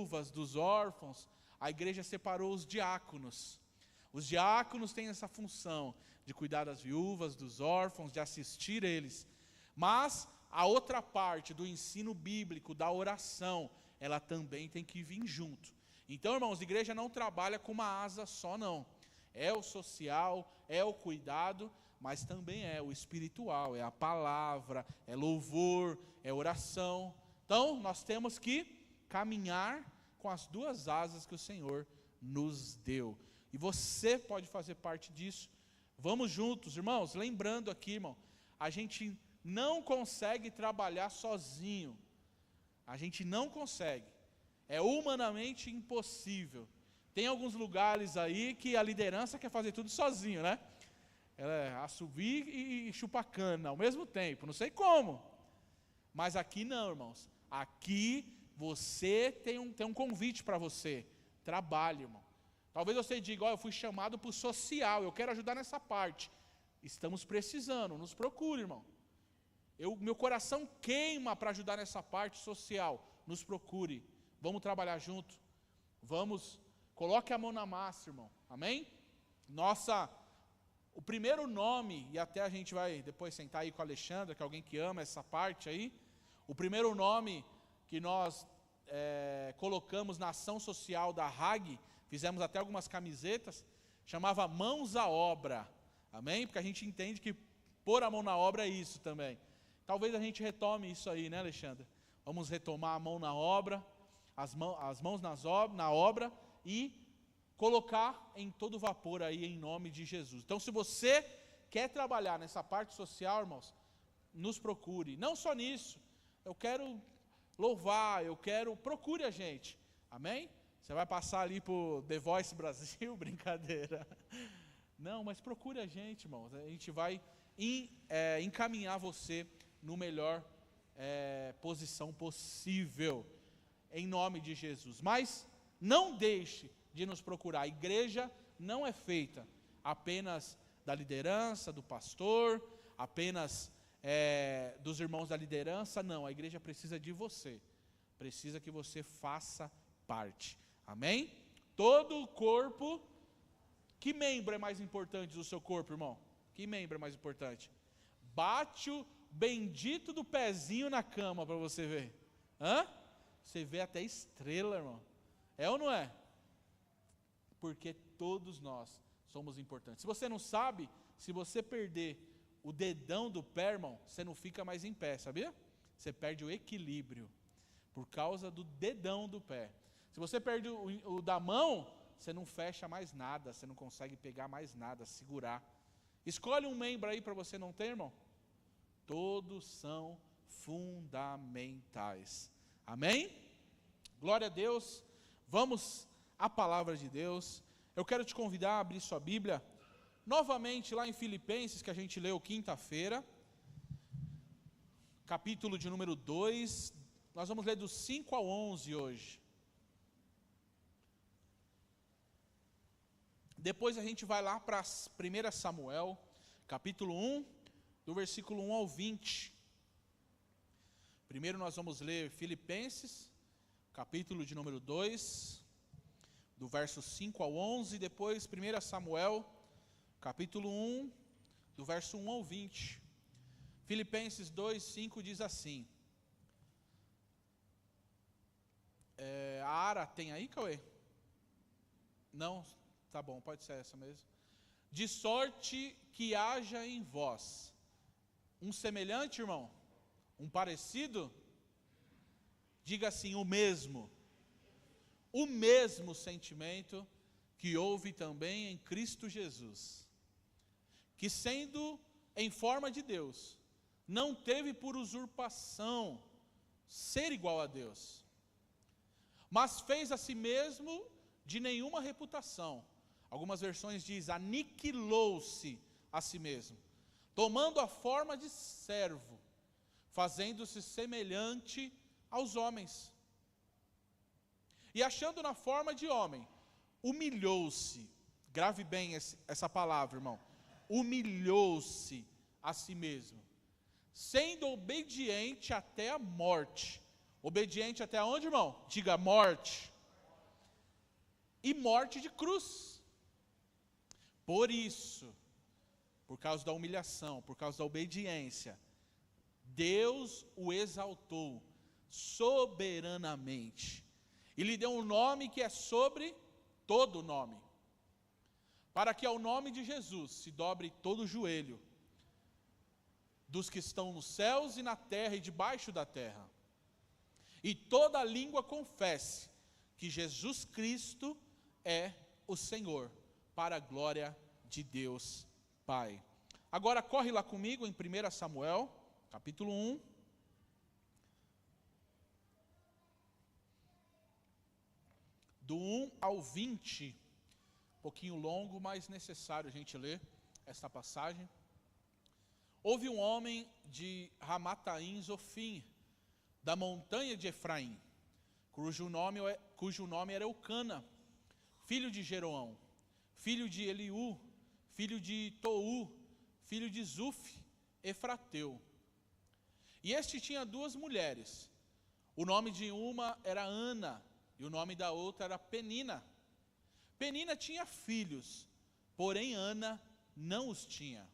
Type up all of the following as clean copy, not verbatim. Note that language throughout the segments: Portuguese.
viúvas, dos órfãos, a igreja separou os diáconos. Os diáconos têm essa função de cuidar das viúvas, dos órfãos, de assistir eles. Mas a outra parte do ensino bíblico, da oração, ela também tem que vir junto. Então, irmãos, a igreja não trabalha com uma asa só, não. É o social, é o cuidado, mas também é o espiritual, é a palavra, é louvor, é oração. Então, nós temos que caminhar com as duas asas que o Senhor nos deu. E você pode fazer parte disso. Vamos juntos, irmãos. Lembrando aqui, irmão, a gente não consegue trabalhar sozinho. A gente não consegue. É humanamente impossível. Tem alguns lugares aí que a liderança quer fazer tudo sozinho, né? Assovir e chupar cana ao mesmo tempo. Não sei como. Mas aqui não, irmãos. Aqui você tem um convite para você. Trabalhe, irmão. Talvez você diga, eu fui chamado para o social, eu quero ajudar nessa parte. Estamos precisando, nos procure, irmão. Meu coração queima para ajudar nessa parte social. Nos procure. Vamos trabalhar junto. Coloque a mão na massa, irmão. Amém? O primeiro nome, e até a gente vai depois sentar aí com a Alexandra, que é alguém que ama essa parte aí. O primeiro nome que nós colocamos na ação social da RAG, fizemos até algumas camisetas, chamava Mãos à Obra. Amém? Porque a gente entende que pôr a mão na obra é isso também. Talvez a gente retome isso aí, né, Alexandre? Vamos retomar a mão na obra, as mãos na obra e colocar em todo vapor aí em nome de Jesus. Então, se você quer trabalhar nessa parte social, irmãos, nos procure. Não só nisso. Eu quero louvar, procure a gente. Amém? Você vai passar ali por The Voice Brasil, brincadeira. Não, mas procure a gente, irmãos. A gente vai encaminhar você no melhor posição possível, em nome de Jesus. Mas não deixe de nos procurar. A igreja não é feita apenas da liderança, do pastor, apenas dos irmãos da liderança. Não, a igreja precisa de você. Precisa que você faça parte. Amém? Todo o corpo. Que membro é mais importante do seu corpo, irmão? Que membro é mais importante? Bate o bendito do pezinho na cama para você ver. Você vê até estrela, irmão. É ou não é? Porque todos nós somos importantes. Se você não sabe, se você perder o dedão do pé, irmão, você não fica mais em pé, sabia? Você perde o equilíbrio por causa do dedão do pé. Se você perde o da mão, você não fecha mais nada, você não consegue pegar mais nada, segurar. Escolhe um membro aí para você não ter, irmão. Todos são fundamentais. Amém? Glória a Deus. Vamos à palavra de Deus. Eu quero te convidar a abrir sua Bíblia novamente lá em Filipenses, que a gente leu quinta-feira, capítulo de número 2. Nós vamos ler dos 5 ao 11 hoje. Depois a gente vai lá para 1 Samuel, capítulo 1, do versículo 1 ao 20. Primeiro nós vamos ler Filipenses, capítulo de número 2, do verso 5 ao 11. Depois 1 Samuel, capítulo 1, do verso 1 ao 20. Filipenses 2, 5 diz assim. A Ara tem aí, Cauê? Não? Tá bom, pode ser essa mesmo. De sorte que haja em vós um semelhante, irmão? Um parecido? Diga assim, o mesmo sentimento que houve também em Cristo Jesus, que sendo em forma de Deus, não teve por usurpação ser igual a Deus, mas fez a si mesmo de nenhuma reputação. Algumas versões diz, aniquilou-se a si mesmo, tomando a forma de servo, fazendo-se semelhante aos homens. E achando na forma de homem, humilhou-se. Grave bem essa palavra, irmão. Humilhou-se a si mesmo, sendo obediente até a morte. Obediente até onde, irmão? Diga morte. e morte de cruz. Por isso, por causa da humilhação, por causa da obediência, Deus o exaltou soberanamente e lhe deu um nome que é sobre todo nome, para que ao nome de Jesus se dobre todo o joelho dos que estão nos céus e na terra e debaixo da terra, e toda língua confesse que Jesus Cristo é o Senhor, para a glória de Deus Pai. Agora corre lá comigo em 1 Samuel, capítulo 1. Do 1 ao 20, um pouquinho longo, mas necessário a gente ler esta passagem. Houve um homem de Ramataim Zofim, da montanha de Efraim, cujo nome era Eucana, filho de Jeroão, filho de Eliú, filho de Tou, filho de Zuf, Efrateu. E este tinha duas mulheres. O nome de uma era Ana, e o nome da outra era Penina. Penina tinha filhos, porém Ana não os tinha.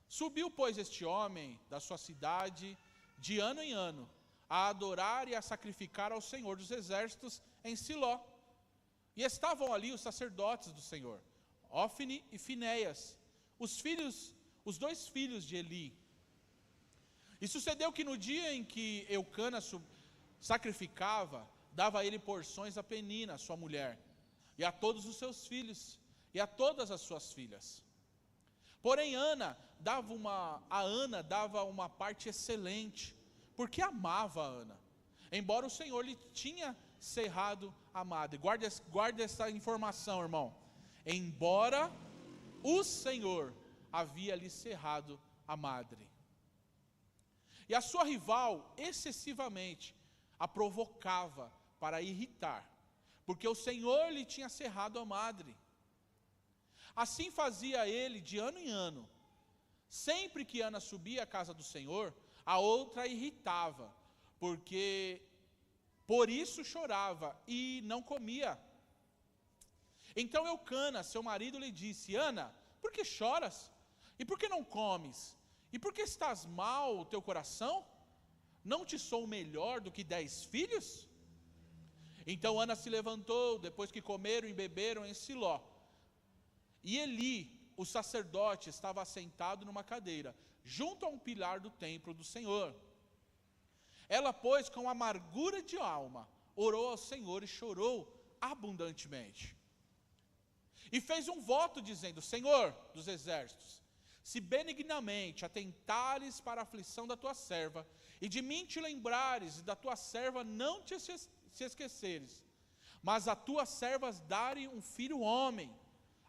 Subiu, pois, este homem da sua cidade, de ano em ano, a adorar e a sacrificar ao Senhor dos Exércitos em Siló. E estavam ali os sacerdotes do Senhor, Ofni e Finéias, os dois filhos de Eli. E sucedeu que no dia em que Eucana sacrificava, dava a ele porções a Penina, sua mulher, e a todos os seus filhos, e a todas as suas filhas. Porém a Ana dava uma parte excelente, porque amava a Ana, embora o Senhor lhe tinha cerrado a madre. Guarde essa informação, irmão. Embora o Senhor havia lhe cerrado a madre. E a sua rival excessivamente a provocava para irritar, porque o Senhor lhe tinha cerrado a madre. Assim fazia ele de ano em ano. Sempre que Ana subia à casa do Senhor, a outra a irritava, porque por isso chorava e não comia. Então Eucana, seu marido, lhe disse: Ana, por que choras? E por que não comes? E por que estás mal o teu coração? Não te sou melhor do que 10 filhos? Então Ana se levantou, depois que comeram e beberam em Siló. E Eli, o sacerdote, estava assentado numa cadeira, junto a um pilar do templo do Senhor. Ela, pois, com amargura de alma, orou ao Senhor e chorou abundantemente. E fez um voto dizendo: Senhor dos exércitos, se benignamente atentares para a aflição da tua serva, e de mim te lembrares, e da tua serva não te esqueceres, mas a tuas servas darem um filho homem,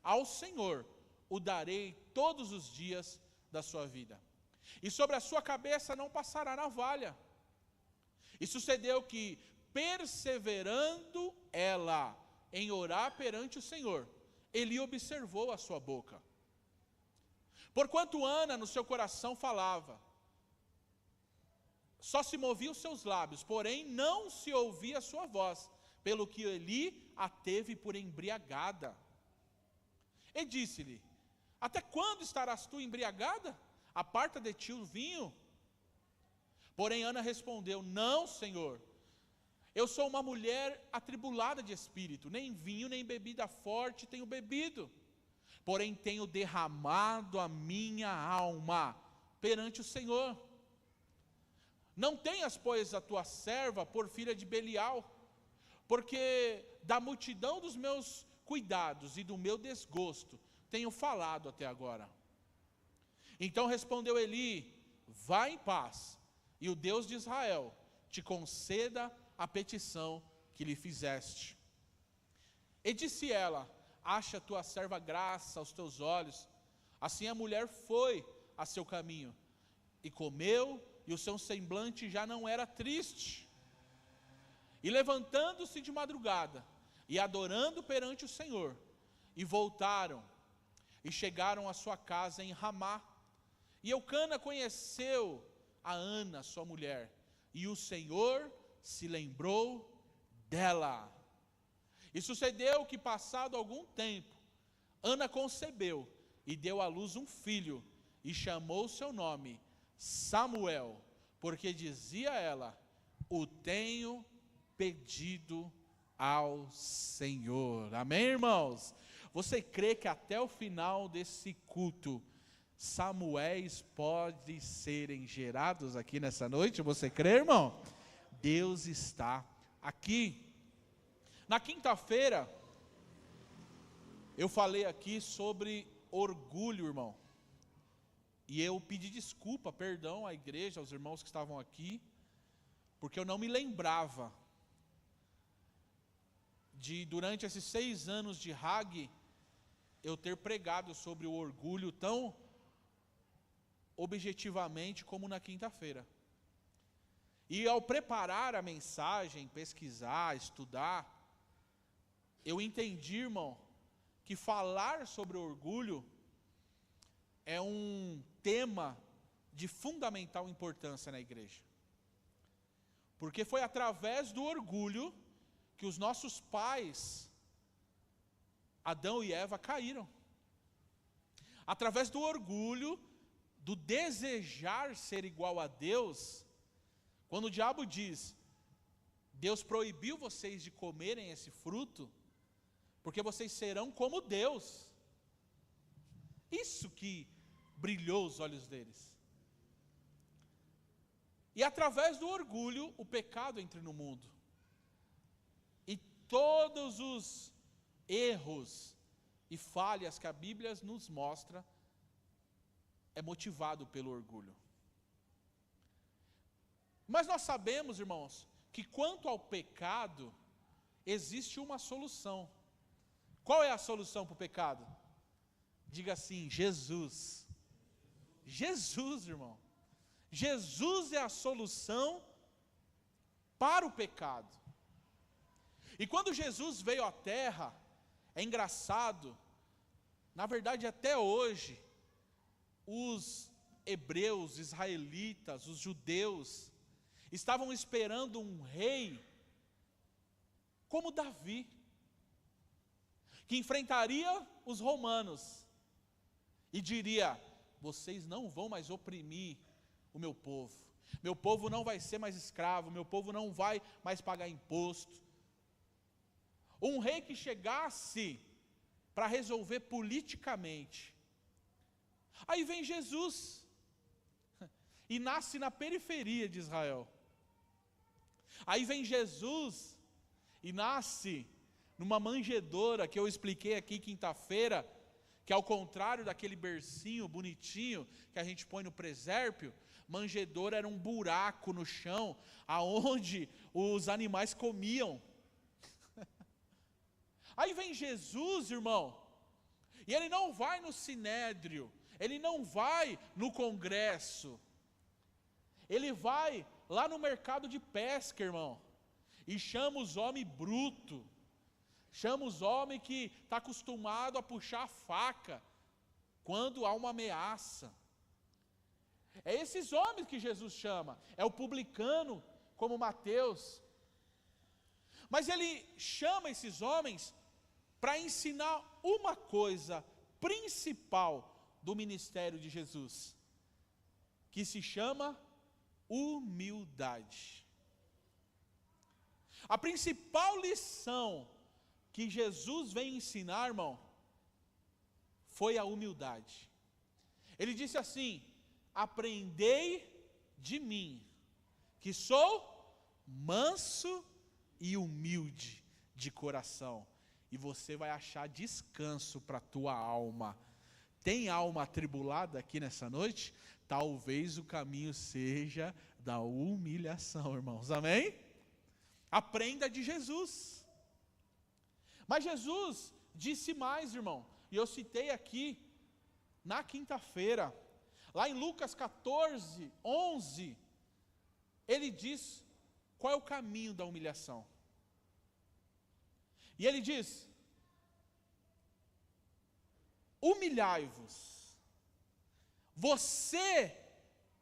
ao Senhor o darei todos os dias da sua vida, e sobre a sua cabeça não passará navalha. E sucedeu que, perseverando ela em orar perante o Senhor, Eli observou a sua boca. Porquanto Ana no seu coração falava, só se movia os seus lábios, porém não se ouvia a sua voz, pelo que Eli a teve por embriagada. E disse-lhe: até quando estarás tu embriagada? Aparta de ti o vinho. Porém Ana respondeu: não, Senhor, eu sou uma mulher atribulada de espírito, nem vinho nem bebida forte tenho bebido, porém tenho derramado a minha alma perante o Senhor. Não tenhas, pois, a tua serva por filha de Belial, porque da multidão dos meus cuidados e do meu desgosto tenho falado até agora. Então respondeu Eli: vá em paz, e o Deus de Israel te conceda a petição que lhe fizeste. E disse ela: acha tua serva graça aos teus olhos. Assim a mulher foi a seu caminho, e comeu, e o seu semblante já não era triste. E levantando-se de madrugada, e adorando perante o Senhor, e voltaram, e chegaram à sua casa em Ramá. E Eucana conheceu a Ana, sua mulher, e o Senhor se lembrou dela. E sucedeu que, passado algum tempo, Ana concebeu e deu à luz um filho, e chamou seu nome Samuel, porque dizia ela: o tenho pedido ao Senhor. Amém, irmãos? Você crê que até o final desse culto, Samuéis podem serem gerados aqui nessa noite? Você crê, irmão? Deus está aqui. Na quinta-feira, eu falei aqui sobre orgulho, irmão. E eu pedi desculpa, perdão à igreja, aos irmãos que estavam aqui, porque eu não me lembrava de, durante esses 6 anos de Hag, eu ter pregado sobre o orgulho tão objetivamente como na quinta-feira. E ao preparar a mensagem, pesquisar, estudar, eu entendi, irmão, que falar sobre orgulho é um tema de fundamental importância na igreja. Porque foi através do orgulho que os nossos pais, Adão e Eva, caíram. Através do orgulho, do desejar ser igual a Deus, quando o diabo diz: Deus proibiu vocês de comerem esse fruto, porque vocês serão como Deus. Isso que brilhou os olhos deles. E através do orgulho, o pecado entra no mundo. E todos os erros e falhas que a Bíblia nos mostra é motivado pelo orgulho. Mas nós sabemos, irmãos, que quanto ao pecado, existe uma solução. Qual é a solução para o pecado? Diga assim: Jesus. Jesus, irmão. Jesus é a solução para o pecado. E quando Jesus veio à terra, é engraçado, na verdade até hoje, os hebreus, israelitas, os judeus, estavam esperando um rei como Davi, que enfrentaria os romanos e diria: vocês não vão mais oprimir o meu povo não vai ser mais escravo, meu povo não vai mais pagar imposto. Um rei que chegasse para resolver politicamente. Aí vem Jesus, e nasce na periferia de Israel. Aí vem Jesus, e nasce numa manjedoura, que eu expliquei aqui quinta-feira, que ao contrário daquele bercinho bonitinho que a gente põe no presépio, manjedoura era um buraco no chão, aonde os animais comiam. Aí vem Jesus, irmão, e ele não vai no sinédrio, ele não vai no congresso, ele vai lá no mercado de pesca, irmão, e chama os homens brutos, chama os homens que está acostumado a puxar a faca, quando há uma ameaça. É esses homens que Jesus chama, é o publicano, como Mateus. Mas ele chama esses homens para ensinar uma coisa principal do ministério de Jesus, que se chama humildade. A principal lição que Jesus vem ensinar, irmão, foi a humildade. Ele disse assim: aprendei de mim, que sou manso e humilde de coração, e você vai achar descanso para a tua alma. Tem alma atribulada aqui nessa noite? Talvez o caminho seja da humilhação, irmãos, amém? Aprenda de Jesus. Mas Jesus disse mais, irmão, e eu citei aqui na quinta-feira, lá em Lucas 14, 11, ele diz qual é o caminho da humilhação. E ele diz: humilhai-vos. Você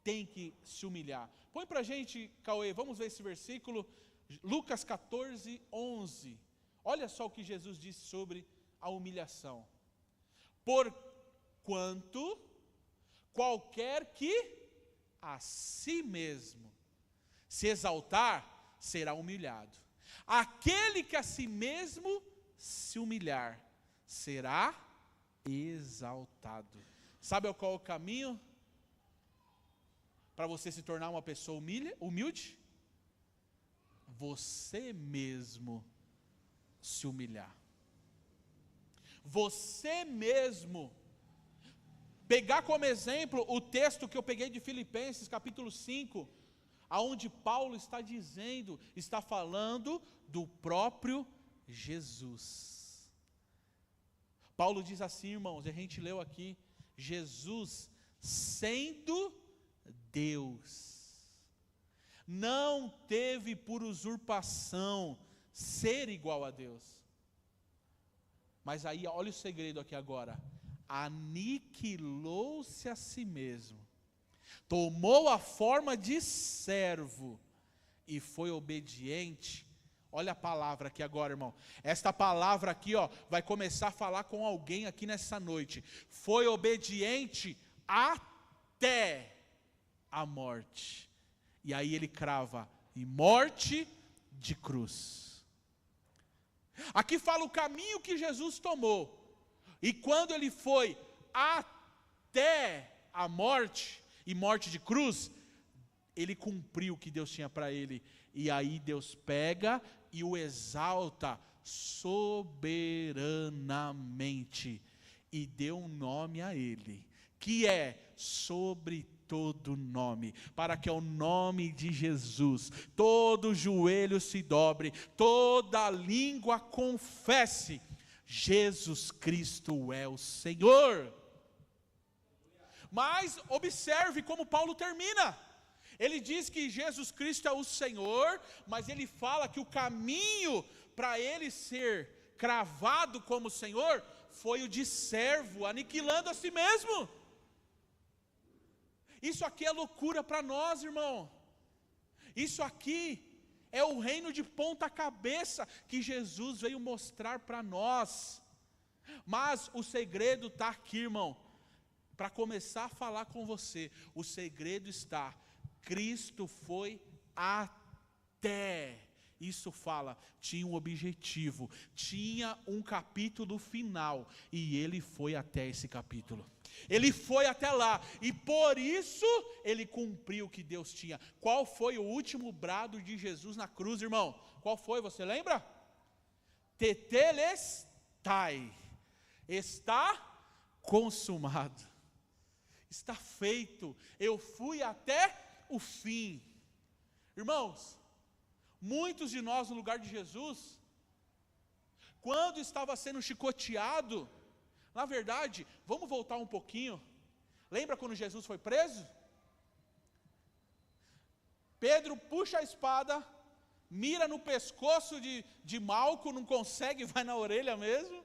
tem que se humilhar. Põe para a gente, Cauê, vamos ver esse versículo, Lucas 14, 11. Olha só o que Jesus disse sobre a humilhação. Porquanto qualquer que a si mesmo se exaltar, será humilhado. Aquele que a si mesmo se humilhar, será exaltado. Sabe qual é o caminho para você se tornar uma pessoa humilde? Você mesmo se humilhar. Você mesmo pegar como exemplo o texto que eu peguei de Filipenses, capítulo 5, aonde Paulo está dizendo, está falando do próprio Jesus. Paulo diz assim, irmãos, a gente leu aqui, Jesus sendo Deus, não teve por usurpação ser igual a Deus. Mas aí, olha o segredo aqui agora, aniquilou-se a si mesmo, tomou a forma de servo e foi obediente. Olha a palavra aqui agora, irmão. Esta palavra aqui, ó, vai começar a falar com alguém aqui nessa noite. Foi obediente até a morte. E aí ele crava, e morte de cruz. Aqui fala o caminho que Jesus tomou. E quando ele foi até a morte, e morte de cruz, ele cumpriu o que Deus tinha para ele. E aí Deus pega e o exalta soberanamente. E deu um nome a ele, que é sobre todo nome, para que ao nome de Jesus, todo joelho se dobre, toda língua confesse, Jesus Cristo é o Senhor. Mas observe como Paulo termina. Ele diz que Jesus Cristo é o Senhor, mas ele fala que o caminho para ele ser cravado como Senhor foi o de servo, aniquilando a si mesmo. Isso aqui é loucura para nós, irmão. Isso aqui é o reino de ponta cabeça que Jesus veio mostrar para nós. Mas o segredo está aqui, irmão. Para começar a falar com você, o segredo está, Cristo foi até. Isso fala, tinha um objetivo, tinha um capítulo final, e ele foi até esse capítulo. Ele foi até lá, e por isso ele cumpriu o que Deus tinha. Qual foi o último brado de Jesus na cruz, irmão? Qual foi, você lembra? Tetelestai, está consumado, está feito, eu fui até o fim. Irmãos, muitos de nós no lugar de Jesus, quando estava sendo chicoteado, na verdade, vamos voltar um pouquinho, lembra quando Jesus foi preso? Pedro puxa a espada, mira no pescoço de Malco, não consegue, vai na orelha mesmo.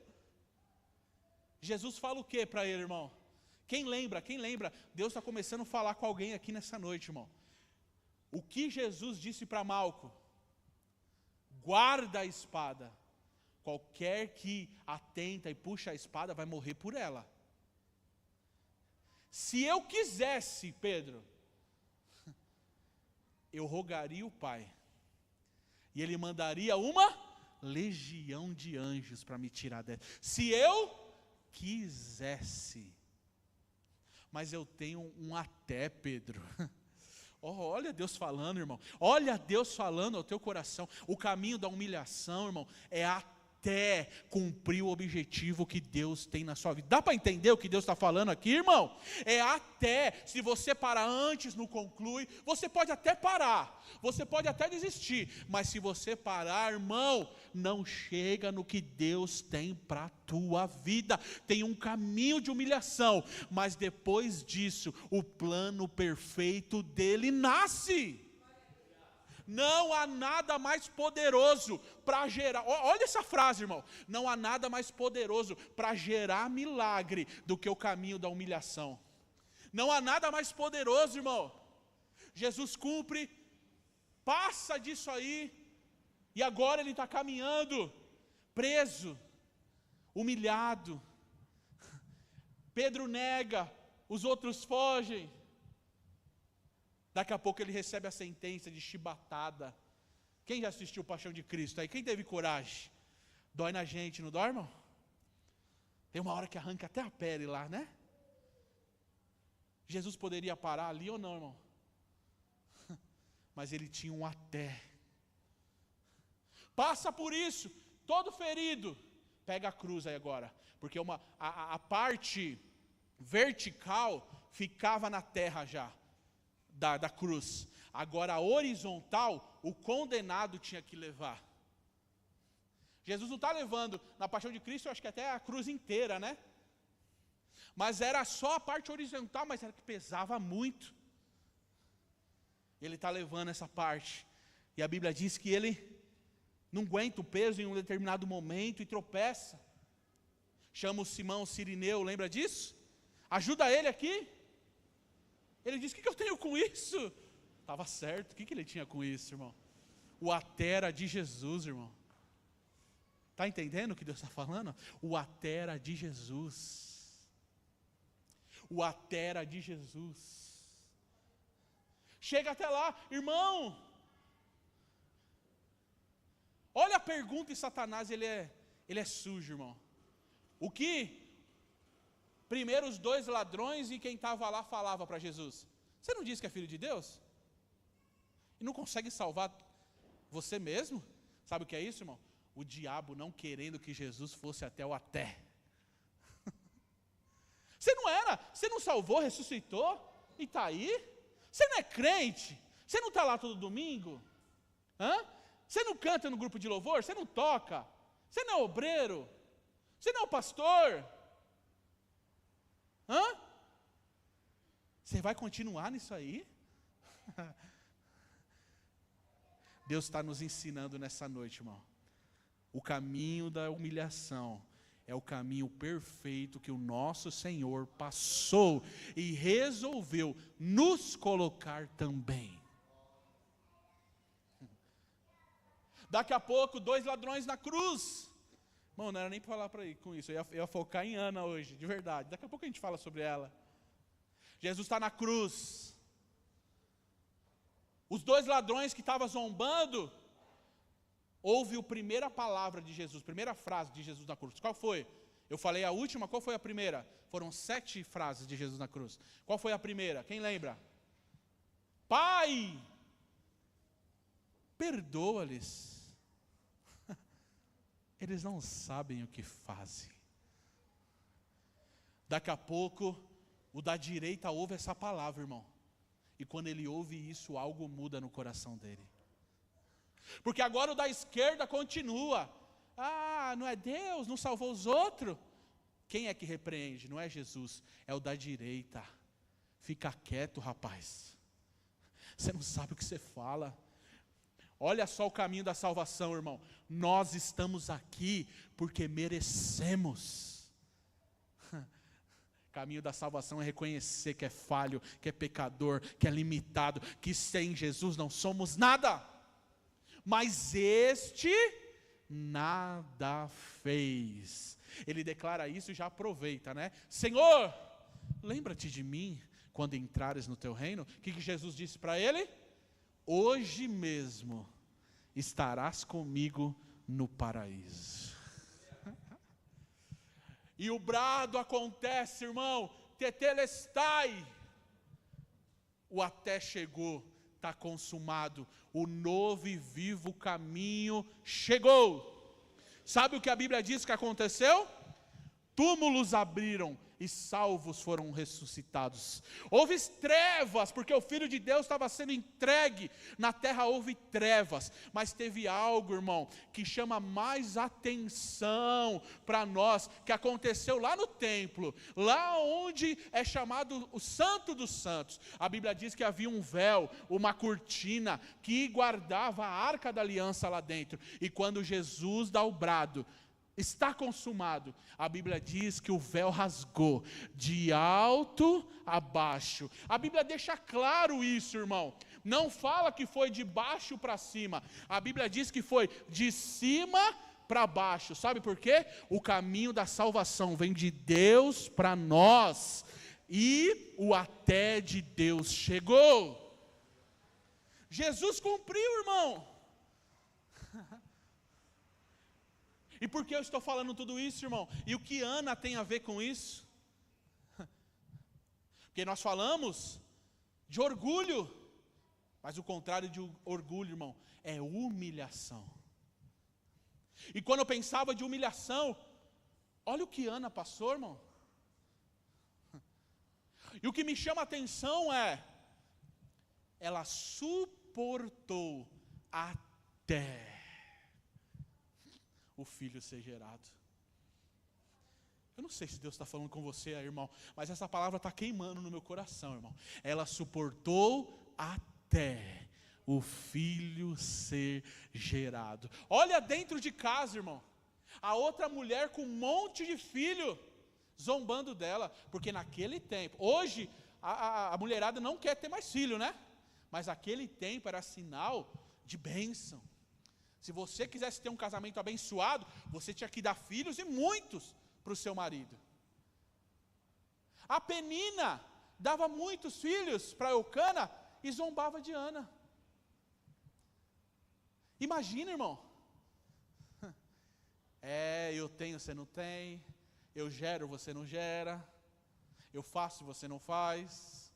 Jesus fala o que para ele, irmão? Quem lembra? Deus está começando a falar com alguém aqui nessa noite, irmão. O que Jesus disse para Malco? Guarda a espada. Qualquer que atenta e puxa a espada vai morrer por ela. Se eu quisesse, Pedro, eu rogaria o Pai, e Ele mandaria uma legião de anjos para me tirar dela. Se eu quisesse. Mas eu tenho um até, Pedro. Olha Deus falando, irmão. Olha Deus falando ao teu coração. O caminho da humilhação, irmão, é até cumprir o objetivo que Deus tem na sua vida. Dá para entender o que Deus está falando aqui, irmão? É até. Se você parar antes, não conclui. Você pode até parar. Você pode até desistir. Mas se você parar, irmão, não chega no que Deus tem para a tua vida. Tem um caminho de humilhação, mas depois disso, o plano perfeito dele nasce. Não há nada mais poderoso para gerar, olha essa frase, irmão, não há nada mais poderoso para gerar milagre do que o caminho da humilhação. Não há nada mais poderoso, irmão. Jesus cumpre, passa disso aí, e agora ele está caminhando, preso, humilhado. Pedro nega, os outros fogem. Daqui a pouco ele recebe a sentença de chibatada. Quem já assistiu Paixão de Cristo aí? Quem teve coragem? Dói na gente, não dói, irmão? Tem uma hora que arranca até a pele lá, né? Jesus poderia parar ali ou não, irmão? Mas ele tinha um até. Passa por isso, todo ferido. Pega a cruz aí agora. Porque a parte vertical ficava na terra já, da cruz. Agora a horizontal, o condenado tinha que levar. Jesus não está levando, na Paixão de Cristo, eu acho que até a cruz inteira, né? Mas era só a parte horizontal, mas era que pesava muito. Ele está levando essa parte. E a Bíblia diz que ele não aguenta o peso em um determinado momento e tropeça. Chama o Simão Cirineu, lembra disso? Ajuda ele aqui. Ele diz, o que eu tenho com isso? Estava certo, o que ele tinha com isso, irmão? O atera de Jesus, irmão. Está entendendo o que Deus está falando? O atera de Jesus. O atera de Jesus. Chega até lá, irmão. Olha a pergunta, e Satanás, ele é sujo, irmão. O que primeiro os 2 ladrões e quem estava lá falava para Jesus? Você não disse que é filho de Deus? E não consegue salvar você mesmo? Sabe o que é isso, irmão? O diabo não querendo que Jesus fosse até o até. Você não salvou, ressuscitou e está aí? Você não é crente? Você não está lá todo domingo? Você não canta no grupo de louvor? Você não toca? Você não é obreiro? Você não é o pastor? Você vai continuar nisso aí? Deus está nos ensinando nessa noite, irmão. O caminho da humilhação é o caminho perfeito que o nosso Senhor passou e resolveu nos colocar também. Daqui a pouco, 2 ladrões na cruz. Irmão, não era nem para falar para ir com isso, eu ia focar em Ana hoje, de verdade. Daqui a pouco a gente fala sobre ela. Jesus está na cruz. Os 2 ladrões que estavam zombando, ouve a primeira palavra de Jesus, primeira frase de Jesus na cruz. Qual foi? Eu falei a última, qual foi a primeira? Foram 7 frases de Jesus na cruz. Qual foi a primeira? Quem lembra? Pai, perdoa-lhes. Eles não sabem o que fazem. Daqui a pouco, o da direita ouve essa palavra, irmão. E quando ele ouve isso, algo muda no coração dele. Porque agora o da esquerda continua. Não é Deus, não salvou os outros. Quem é que repreende? Não é Jesus, é o da direita. Fica quieto, rapaz. Você não sabe o que você fala. Olha só o caminho da salvação, irmão. Nós estamos aqui porque merecemos. Caminho da salvação é reconhecer que é falho, que é pecador, que é limitado, que sem Jesus não somos nada. Mas este nada fez. Ele declara isso e já aproveita, né? Senhor, lembra-te de mim quando entrares no teu reino. O que Jesus disse para ele? Hoje mesmo estarás comigo no paraíso. E o brado acontece, irmão, tetelestai. O até chegou, está consumado. O novo e vivo caminho chegou. Sabe o que a Bíblia diz que aconteceu? Túmulos abriram e salvos foram ressuscitados. Houve trevas, porque o Filho de Deus estava sendo entregue. Na terra houve trevas, mas teve algo, irmão, que chama mais atenção para nós, que aconteceu lá no templo, lá onde é chamado o Santo dos Santos. A Bíblia diz que havia um véu, uma cortina, que guardava a arca da aliança lá dentro. E quando Jesus dá o brado, está consumado, a Bíblia diz que o véu rasgou de alto a baixo. A Bíblia deixa claro isso, irmão. Não fala que foi de baixo para cima. A Bíblia diz que foi de cima para baixo. Sabe por quê? O caminho da salvação vem de Deus para nós. E o até de Deus chegou. Jesus cumpriu, irmão. E por que eu estou falando tudo isso, irmão? E o que Ana tem a ver com isso? Porque nós falamos de orgulho, mas o contrário de orgulho, irmão, é humilhação. E quando eu pensava de humilhação, olha o que Ana passou, irmão. E o que me chama a atenção é, ela suportou até o filho ser gerado. Eu não sei se Deus está falando com você, irmão, mas essa palavra está queimando no meu coração, irmão. Ela suportou até o filho ser gerado. Olha dentro de casa, irmão, a outra mulher com um monte de filho, zombando dela, porque naquele tempo, hoje a mulherada não quer ter mais filho, né? Mas aquele tempo era sinal de bênção. Se você quisesse ter um casamento abençoado, você tinha que dar filhos e muitos para o seu marido. A Penina dava muitos filhos para Eucana e zombava de Ana. Imagina, irmão. Eu tenho, você não tem. Eu gero, você não gera. Eu faço, você não faz.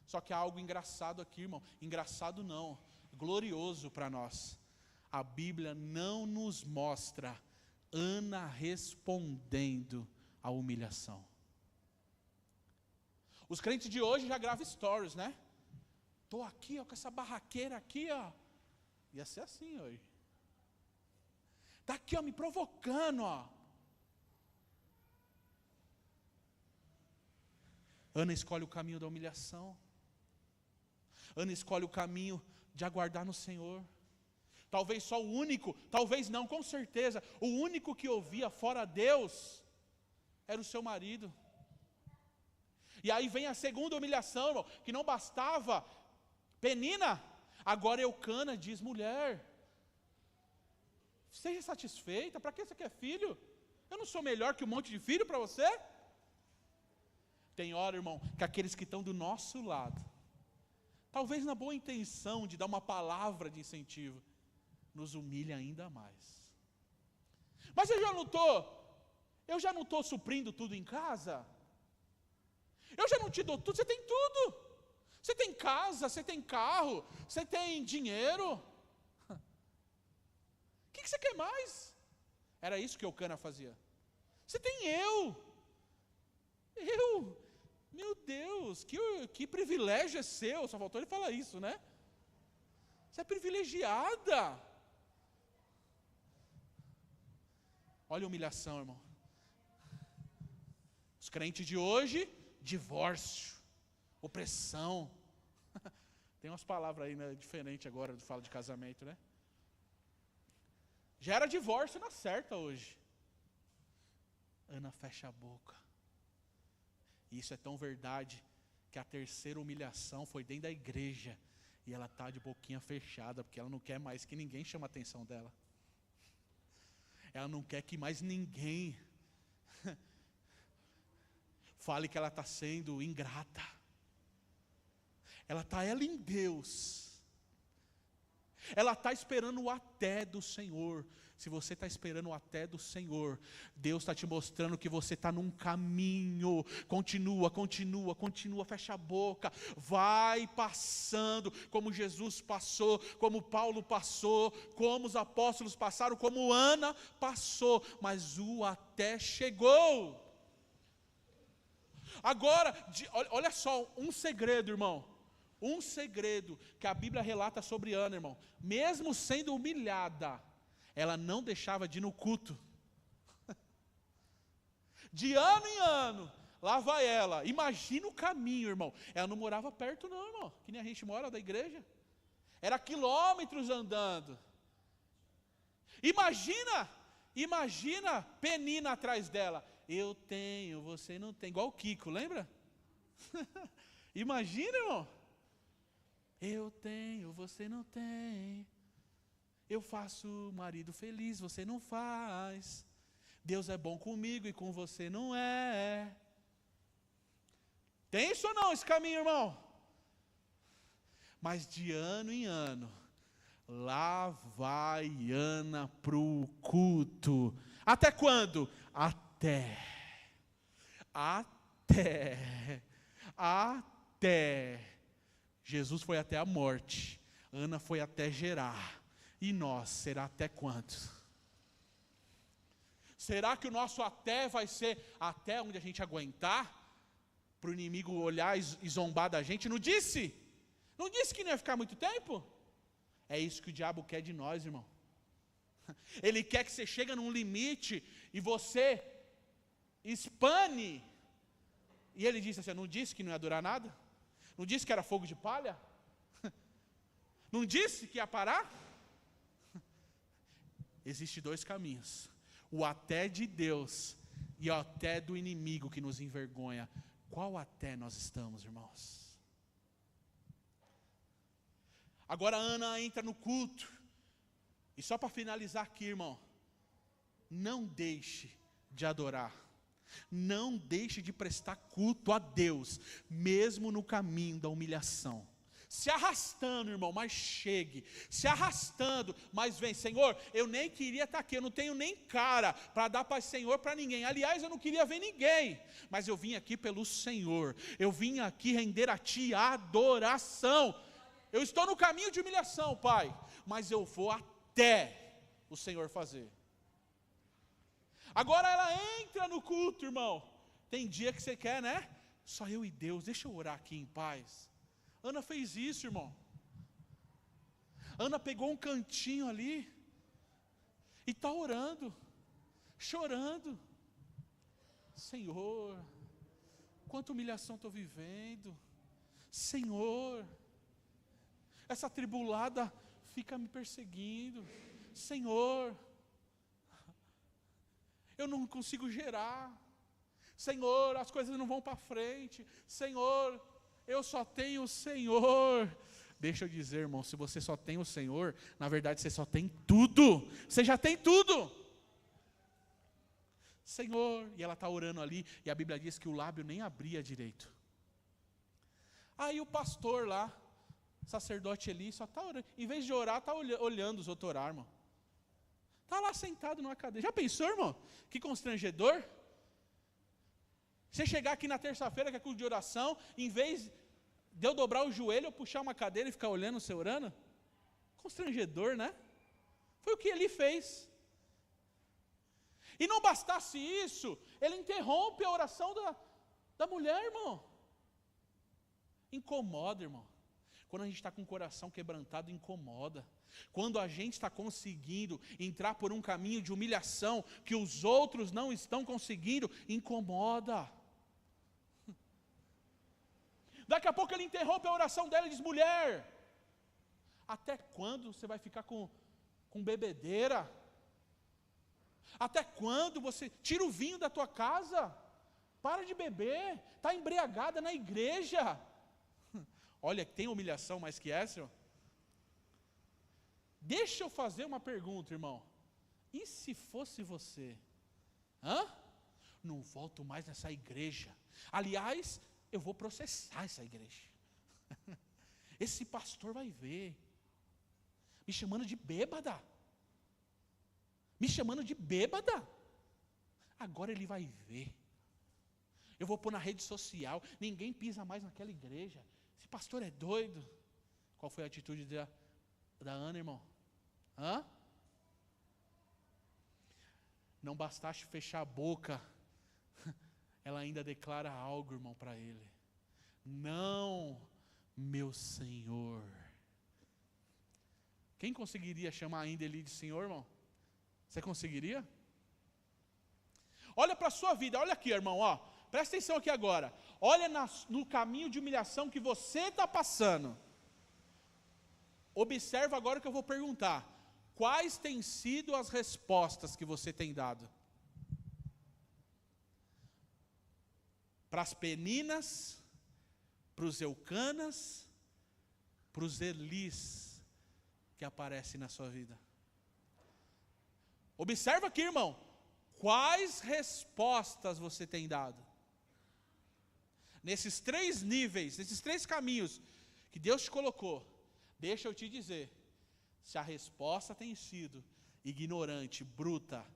Só que há algo engraçado aqui, irmão. Engraçado não, glorioso para nós. A Bíblia não nos mostra Ana respondendo à humilhação. Os crentes de hoje já gravam stories, né? Estou aqui, ó, com essa barraqueira aqui, ó. Ia ser assim hoje. Está aqui, ó, me provocando, ó. Ana escolhe o caminho da humilhação. Ana escolhe o caminho de aguardar no Senhor. Talvez só o único, talvez não, com certeza, o único que ouvia fora Deus era o seu marido. E aí vem a segunda humilhação, irmão, que não bastava Penina, agora Eucana diz: mulher, seja satisfeita, para que você quer filho? Eu não sou melhor que um monte de filho para você? Tem hora, irmão, que aqueles que estão do nosso lado, talvez na boa intenção de dar uma palavra de incentivo, nos humilha ainda mais. Mas eu já não estou suprindo tudo em casa? Eu já não te dou tudo, você tem tudo. Você tem casa, você tem carro, você tem dinheiro. O que você quer mais? Era isso que Eucana fazia. Você tem eu. Meu Deus, que privilégio é seu. Só faltou ele falar isso, né? Você é privilegiada. Olha a humilhação, irmão. Os crentes de hoje, divórcio, opressão. Tem umas palavras aí, né, diferentes agora, fala de casamento, né? Já era divórcio na certa hoje. Ana fecha a boca. E isso é tão verdade, que a terceira humilhação foi dentro da igreja. E ela está de boquinha fechada, porque ela não quer mais que ninguém chame a atenção dela. Ela não quer que mais ninguém fale que ela está sendo ingrata. Ela em Deus. Ela está esperando o até do Senhor. Se você está esperando o até do Senhor, Deus está te mostrando que você está num caminho. Continua, fecha a boca. Vai passando, como Jesus passou, como Paulo passou, como os apóstolos passaram, como Ana passou. Mas o até chegou. Agora, olha só, um segredo, irmão. Um segredo que a Bíblia relata sobre Ana, irmão. Mesmo sendo humilhada, ela não deixava de ir no culto. De ano em ano, lá vai ela. Imagina o caminho, irmão. Ela não morava perto não, irmão. Que nem a gente mora da igreja. Era quilômetros andando. Imagina Penina atrás dela. Eu tenho, você não tem. Igual o Kiko, lembra? Imagina, irmão. Eu tenho, você não tem. Eu faço o marido feliz, você não faz. Deus é bom comigo e com você não é. Tem isso ou não, esse caminho, irmão? Mas de ano em ano, lá vai Ana para o culto. Até quando? Até Jesus foi até a morte, Ana foi até Gerar, e nós, será até quando? Será que o nosso até vai ser até onde a gente aguentar, para o inimigo olhar e zombar da gente? Não disse? Não disse que não ia ficar muito tempo? É isso que o diabo quer de nós, irmão. Ele quer que você chegue num limite e você espane. E ele disse assim, não disse que não ia durar nada? Não disse que era fogo de palha? Não disse que ia parar? Existem dois caminhos. O até de Deus e o até do inimigo que nos envergonha. Qual até nós estamos, irmãos? Agora Ana entra no culto. E só para finalizar aqui, irmão. Não deixe de adorar. Não deixe de prestar culto a Deus, mesmo no caminho da humilhação. Se arrastando, irmão, mas chegue. Se arrastando, mas vem. Senhor, eu nem queria estar aqui, eu não tenho nem cara para dar para o Senhor para ninguém. Aliás, eu não queria ver ninguém. Mas eu vim aqui pelo Senhor. Eu vim aqui render a Ti a adoração. Eu estou no caminho de humilhação, Pai. Mas eu vou até o Senhor fazer. Agora ela entra no culto, irmão. Tem dia que você quer, né? Só eu e Deus, deixa eu orar aqui em paz. Ana fez isso, irmão. Ana pegou um cantinho ali e está orando, chorando. Senhor, quanta humilhação estou vivendo. Senhor, essa tribulada fica me perseguindo. Senhor, eu não consigo gerar. Senhor, as coisas não vão para frente. Senhor, eu só tenho o Senhor. Deixa eu dizer, irmão, se você só tem o Senhor, na verdade você só tem tudo. Você já tem tudo. Senhor, e ela está orando ali, e a Bíblia diz que o lábio nem abria direito. Aí o pastor lá, sacerdote ali, só está orando. Em vez de orar, está olhando os outros orar, irmão. Está lá sentado numa cadeira. Já pensou, irmão? Que constrangedor. Você chegar aqui na terça-feira, que é culto de oração, em vez de eu dobrar o joelho, eu puxar uma cadeira e ficar olhando você orando? Constrangedor, né? Foi o que ele fez. E não bastasse isso, ele interrompe a oração da mulher, irmão. Incomoda, irmão. Quando a gente está com o coração quebrantado, incomoda. Quando a gente está conseguindo entrar por um caminho de humilhação que os outros não estão conseguindo, incomoda. Daqui a pouco ele interrompe a oração dela e diz, mulher, até quando você vai ficar com bebedeira? Até quando você tira o vinho da tua casa? Para de beber, está embriagada na igreja. Olha, tem humilhação mais que essa, irmão? Deixa eu fazer uma pergunta, irmão. E se fosse você? Não volto mais nessa igreja. Aliás, eu vou processar essa igreja. Esse pastor vai ver. Me chamando de bêbada. Me chamando de bêbada. Agora ele vai ver. Eu vou pôr na rede social. Ninguém pisa mais naquela igreja. Esse pastor é doido. Qual foi a atitude da Ana, irmão? Não bastasse fechar a boca, ela ainda declara algo, irmão, para ele. Não, meu Senhor. Quem conseguiria chamar ainda ele de Senhor, irmão? Você conseguiria? Olha para a sua vida, olha aqui, irmão, ó. Presta atenção aqui agora. Olha no caminho de humilhação que você está passando. Observa agora o que eu vou perguntar. Quais têm sido as respostas que você tem dado? Para as Peninas, para os Eucanas, para os Elis que aparecem na sua vida. Observa aqui, irmão, quais respostas você tem dado. Nesses 3 níveis, nesses 3 caminhos que Deus te colocou, deixa eu te dizer, se a resposta tem sido ignorante, bruta,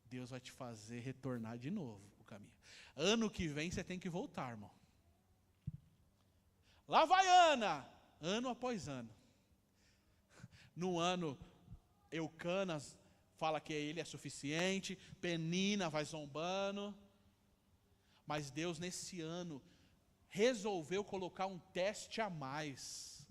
Deus vai te fazer retornar de novo o caminho. Ano que vem você tem que voltar, irmão. Lá vai Ana, ano após ano. No ano, Eucanas fala que ele é suficiente, Penina vai zombando. Mas Deus nesse ano resolveu colocar um teste a mais.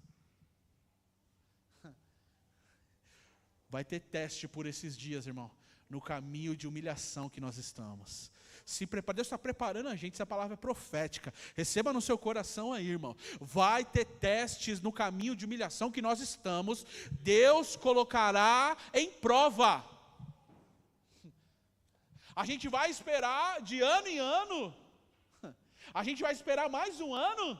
Vai ter teste por esses dias, irmão, no caminho de humilhação que nós estamos. Se prepara, Deus está preparando a gente, essa palavra é profética. Receba no seu coração aí, irmão. Vai ter testes no caminho de humilhação que nós estamos. Deus colocará em prova. A gente vai esperar de ano em ano. A gente vai esperar mais um ano?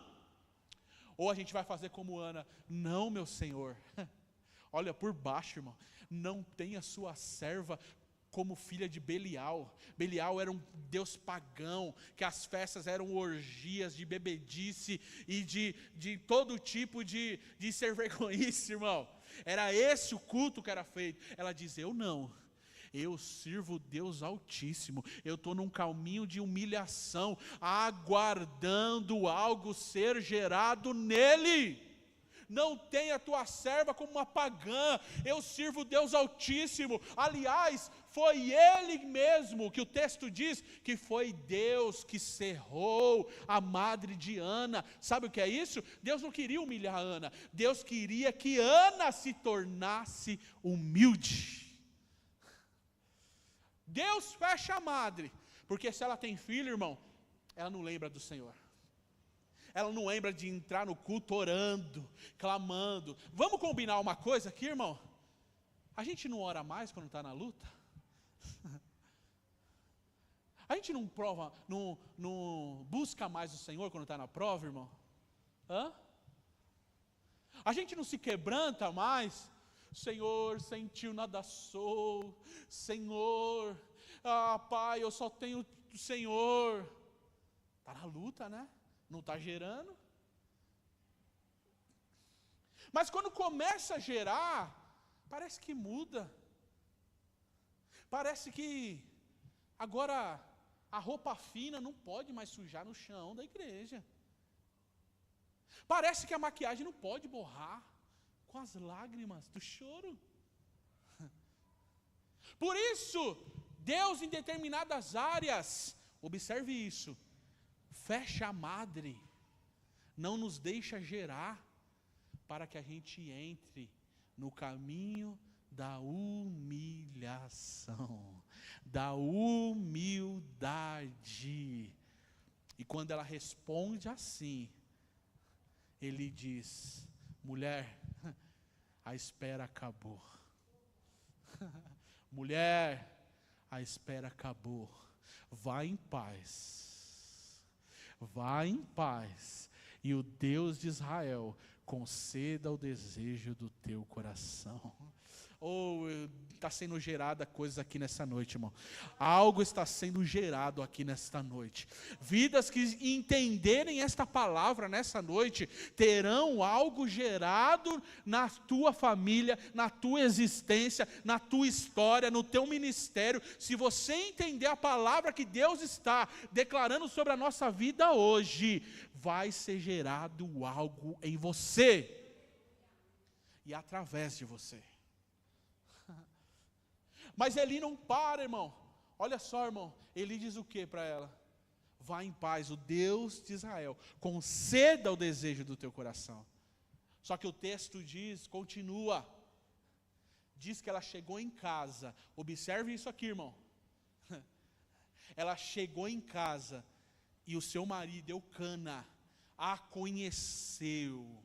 Ou a gente vai fazer como Ana? Não, meu Senhor. Olha por baixo, irmão. Não tenha sua serva como filha de Belial. Belial era um deus pagão, que as festas eram orgias de bebedice e de todo tipo de ser vergonhice, irmão. Era esse o culto que era feito. Ela diz, eu não. Eu sirvo o Deus Altíssimo, eu estou num caminho de humilhação, aguardando algo ser gerado nele. Não tenha a tua serva como uma pagã, eu sirvo o Deus Altíssimo. Aliás, foi ele mesmo, que o texto diz, que foi Deus que cerrou a madre de Ana. Sabe o que é isso? Deus não queria humilhar Ana, Deus queria que Ana se tornasse humilde. Deus fecha a madre, porque se ela tem filho, irmão, ela não lembra do Senhor. Ela não lembra de entrar no culto orando, clamando. Vamos combinar uma coisa aqui, irmão? A gente não ora mais quando está na luta? A gente não prova, não busca mais o Senhor quando está na prova, irmão? Hã? A gente não se quebranta mais? Senhor, sem ti nada sou. Senhor, Pai, eu só tenho o Senhor. Está na luta, né? Não está gerando. Mas quando começa a gerar, parece que muda. Parece que agora a roupa fina não pode mais sujar no chão da igreja. Parece que a maquiagem não pode borrar com as lágrimas do choro. Por isso, Deus em determinadas áreas, observe isso, fecha a madre, não nos deixa gerar, para que a gente entre no caminho da humilhação, da humildade. E quando ela responde assim, ele diz, mulher, a espera acabou. Mulher, a espera acabou. Vá em paz. Vá em paz. E o Deus de Israel conceda o desejo do teu coração. Está sendo gerada coisas aqui nessa noite, irmão. Algo está sendo gerado aqui nesta noite. Vidas que entenderem esta palavra nessa noite, terão algo gerado na tua família, na tua existência, na tua história, no teu ministério. Se você entender a palavra que Deus está declarando sobre a nossa vida hoje, vai ser gerado algo em você e através de você. Mas Eli não para, irmão. Olha só, irmão. Eli diz o que para ela? Vá em paz, o Deus de Israel conceda o desejo do teu coração. Só que o texto diz, continua. Diz que ela chegou em casa. Observe isso aqui, irmão. Ela chegou em casa e o seu marido, Eucana, a conheceu.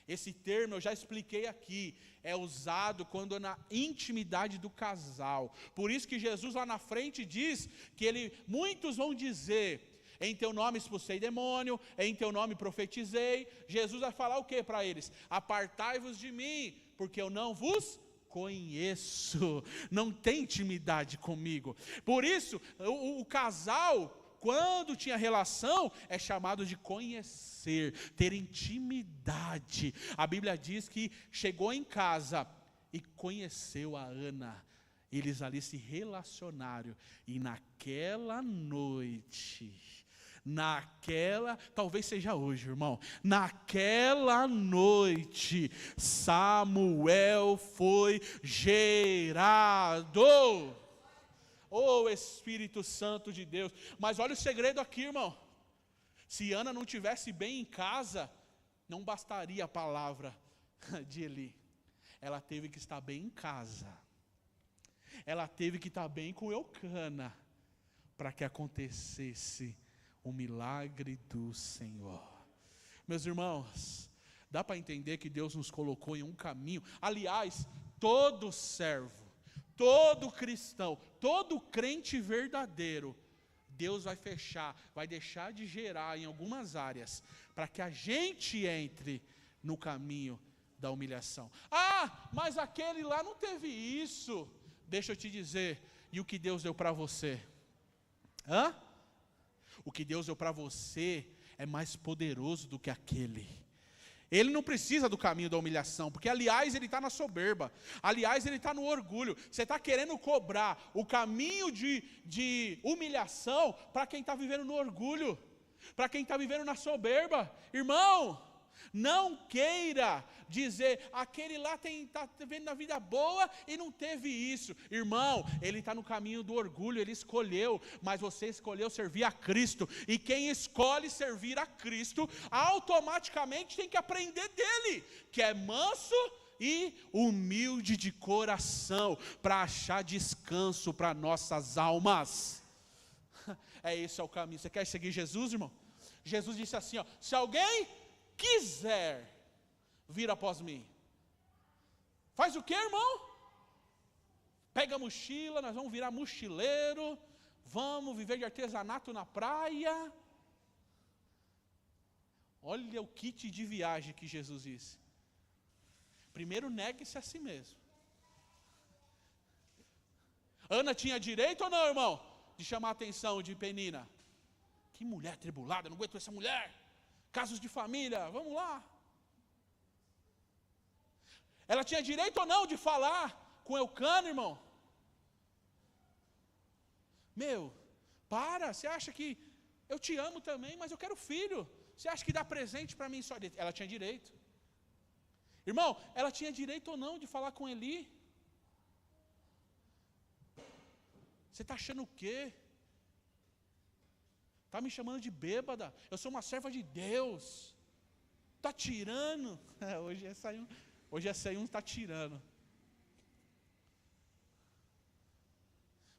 Esse termo eu já expliquei aqui, é usado quando é na intimidade do casal. Por isso que Jesus lá na frente diz que muitos vão dizer, em teu nome expulsei demônio, em teu nome profetizei. Jesus vai falar o que para eles? Apartai-vos de mim, porque eu não vos conheço, não tem intimidade comigo. Por isso, o casal, quando tinha relação, é chamado de conhecer, ter intimidade. A Bíblia diz que chegou em casa e conheceu a Ana. Eles ali se relacionaram, e naquela noite, talvez seja hoje, irmão, naquela noite, Samuel foi gerado. Oh, Espírito Santo de Deus. Mas olha o segredo aqui, irmão. Se Ana não estivesse bem em casa, não bastaria a palavra de Eli. Ela teve que estar bem em casa. Ela teve que estar bem com Eucana, para que acontecesse o milagre do Senhor. Meus irmãos, dá para entender que Deus nos colocou em um caminho. Aliás, todo servo, todo cristão, todo crente verdadeiro, Deus vai fechar, vai deixar de gerar em algumas áreas, para que a gente entre no caminho da humilhação. Ah, mas aquele lá não teve isso. Deixa eu te dizer, e o que Deus deu para você? O que Deus deu para você é mais poderoso do que aquele. Ele não precisa do caminho da humilhação, porque aliás ele está na soberba, aliás ele está no orgulho. Você está querendo cobrar o caminho de humilhação para quem está vivendo no orgulho, para quem está vivendo na soberba. Irmão, não queira dizer, aquele lá está vivendo a vida boa e não teve isso. Irmão, ele está no caminho do orgulho, ele escolheu, mas você escolheu servir a Cristo. E quem escolhe servir a Cristo, automaticamente tem que aprender dele, que é manso e humilde de coração, para achar descanso para nossas almas. Esse é o caminho. Você quer seguir Jesus, irmão? Jesus disse assim, se alguém quiser vir após mim, faz o que, irmão? Pega a mochila, nós vamos virar mochileiro, vamos viver de artesanato na praia. Olha o kit de viagem que Jesus disse. Primeiro negue-se a si mesmo. Ana tinha direito ou não, irmão, de chamar a atenção de Penina? Que mulher tribulada, não aguento essa mulher. Casos de família, vamos lá. Ela tinha direito ou não de falar com Eucana, irmão? Você acha que eu te amo também, mas eu quero filho. Você acha que dá presente para mim só? Ela tinha direito. Irmão, ela tinha direito ou não de falar com Eli? Você está achando o quê? Está me chamando de bêbada? Eu sou uma serva de Deus. Está tirando? Hoje essa aí está tirando.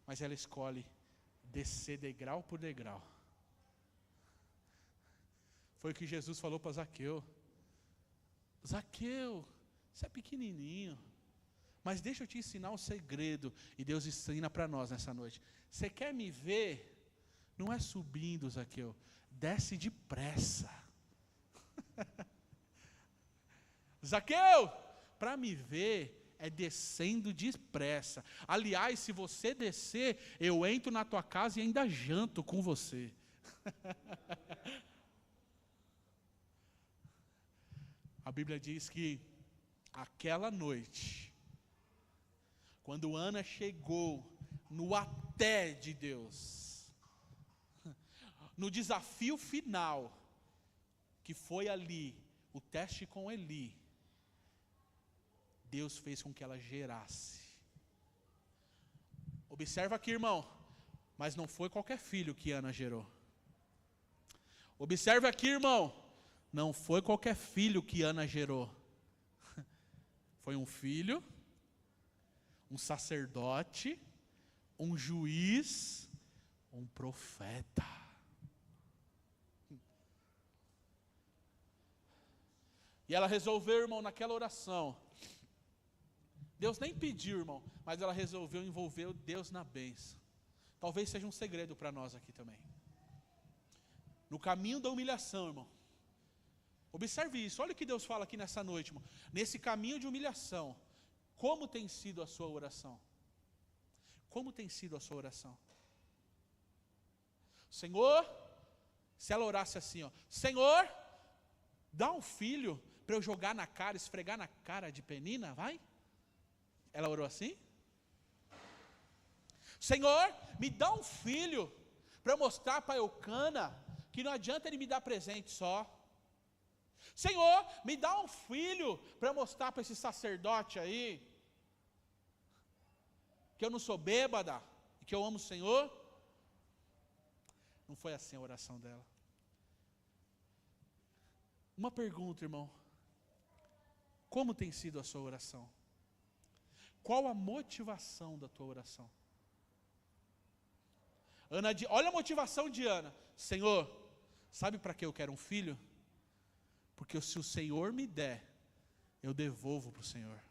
Mas ela escolhe descer degrau por degrau. Foi o que Jesus falou para Zaqueu. Zaqueu, você é pequenininho, mas deixa eu te ensinar um segredo. E Deus ensina para nós nessa noite. Você quer me ver? Não é subindo, Zaqueu, desce depressa. Zaqueu, para me ver, é descendo depressa. Aliás, se você descer, eu entro na tua casa e ainda janto com você. A Bíblia diz que aquela noite, quando Ana chegou no até de Deus, no desafio final, que foi ali, o teste com Eli, Deus fez com que ela gerasse. Observa aqui, irmão, mas não foi qualquer filho que Ana gerou. Observe aqui, irmão, não foi qualquer filho que Ana gerou. Foi um filho, um sacerdote, um juiz, um profeta. E ela resolveu, irmão, naquela oração. Deus nem pediu, irmão, mas ela resolveu envolver Deus na bênção. Talvez seja um segredo para nós aqui também. No caminho da humilhação, irmão. Observe isso, olha o que Deus fala aqui nessa noite, irmão. Nesse caminho de humilhação, Como tem sido a sua oração? Como tem sido a sua oração? Senhor, se ela orasse assim, ó, Senhor, dá um filho para eu jogar na cara, esfregar na cara de Penina, vai? Ela orou assim? Senhor, me dá um filho para eu mostrar para Eucana que não adianta ele me dar presente só. Senhor, me dá um filho para eu mostrar para esse sacerdote aí que eu não sou bêbada e que eu amo o Senhor. Não foi assim a oração dela. Uma pergunta, irmão. Como tem sido a sua oração? Qual a motivação da tua oração? Olha a motivação de Ana. Senhor, sabe para que eu quero um filho? Porque se o Senhor me der, eu devolvo para o Senhor.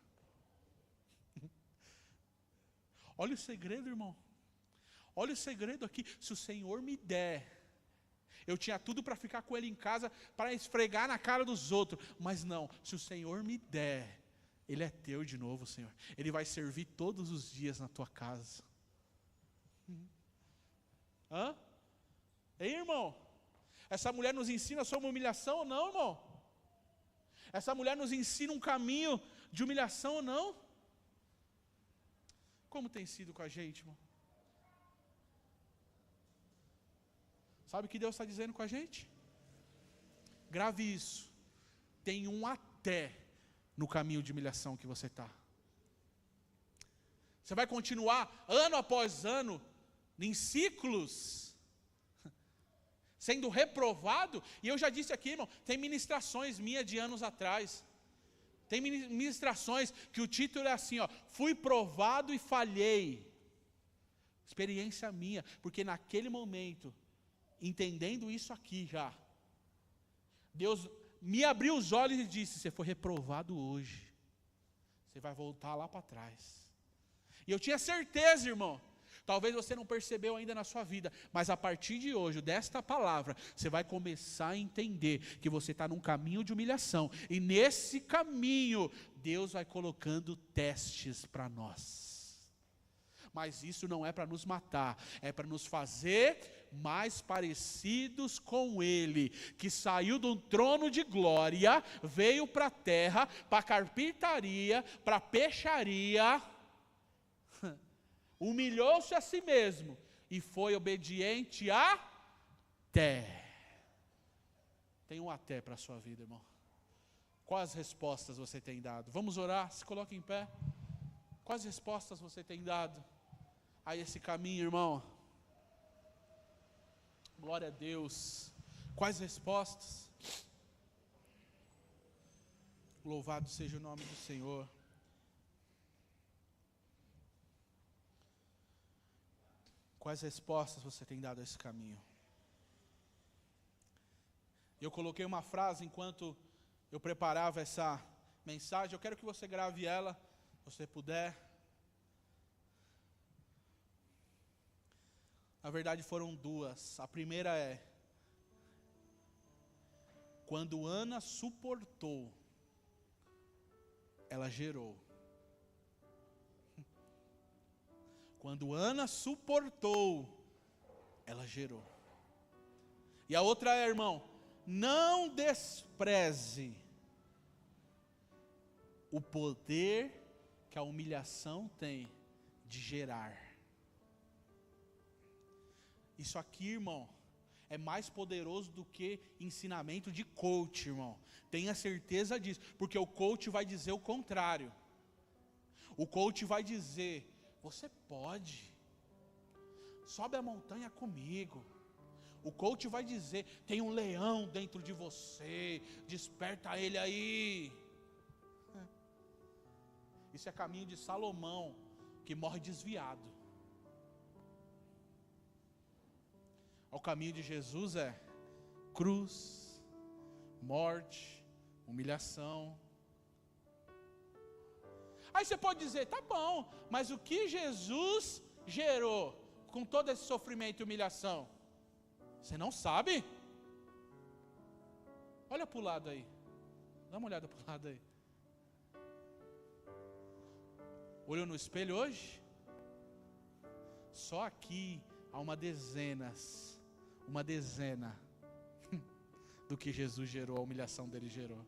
Olha o segredo, irmão. Olha o segredo aqui. Se o Senhor me der, eu tinha tudo para ficar com ele em casa, para esfregar na cara dos outros. Mas não, se o Senhor me der, ele é teu de novo, Senhor. Ele vai servir todos os dias na tua casa. Hã? Ei, irmão? Essa mulher nos ensina sobre humilhação ou não, irmão? Essa mulher nos ensina um caminho de humilhação ou não? Como tem sido com a gente, irmão? Sabe o que Deus está dizendo com a gente? Grave isso. Tem um até no caminho de humilhação que você está. Você vai continuar ano após ano, em ciclos, sendo reprovado. E eu já disse aqui, irmão, tem ministrações minhas de anos atrás. Tem ministrações que o título é assim, ó, fui provado e falhei. Experiência minha, porque naquele momento, entendendo isso aqui já, Deus me abriu os olhos e disse, você foi reprovado hoje. Você vai voltar lá para trás. E eu tinha certeza, irmão, talvez você não percebeu ainda na sua vida, mas a partir de hoje, desta palavra, você vai começar a entender que você está num caminho de humilhação. E nesse caminho, Deus vai colocando testes para nós. Mas isso não é para nos matar, é para nos fazer mais parecidos com Ele, que saiu de um trono de glória, veio para a terra, para a carpintaria, para a peixaria, humilhou-se a si mesmo e foi obediente até. Tem um até para a sua vida, irmão. Quais respostas você tem dado? Vamos orar, se coloque em pé. Quais respostas você tem dado a esse caminho, irmão? Glória a Deus. Quais respostas? Louvado seja o nome do Senhor. Quais respostas você tem dado a esse caminho? Eu coloquei uma frase enquanto eu preparava essa mensagem. Eu quero que você grave ela, se você puder. Na verdade foram duas. A primeira é: quando Ana suportou, ela gerou. Quando Ana suportou, ela gerou. E a outra é, irmão, não despreze o poder que a humilhação tem de gerar. Isso aqui, irmão, é mais poderoso do que ensinamento de coach, irmão. Tenha certeza disso, porque o coach vai dizer o contrário. O coach vai dizer: você pode, sobe a montanha comigo. O coach vai dizer: tem um leão dentro de você, desperta ele aí. Isso é caminho de Salomão, que morre desviado. O caminho de Jesus é cruz, morte, humilhação. Aí você pode dizer, tá bom, mas o que Jesus gerou com todo esse sofrimento e humilhação? Você não sabe? Olha para o lado aí. Dá uma olhada para o lado aí. Olhou no espelho hoje? Só aqui há uma dezena do que Jesus gerou, a humilhação dele gerou.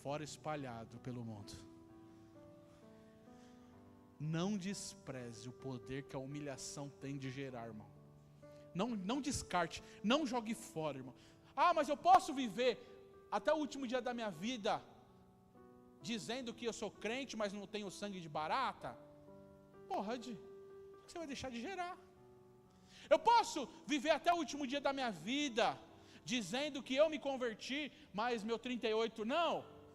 Fora espalhado pelo mundo. Não despreze o poder que a humilhação tem de gerar, irmão. Não descarte, não jogue fora, irmão. Ah, mas eu posso viver até o último dia da minha vida dizendo que eu sou crente, mas não tenho sangue de barata? Pode. Você vai deixar de gerar. Eu posso viver até o último dia da minha vida dizendo que eu me converti, mas meu 38 não?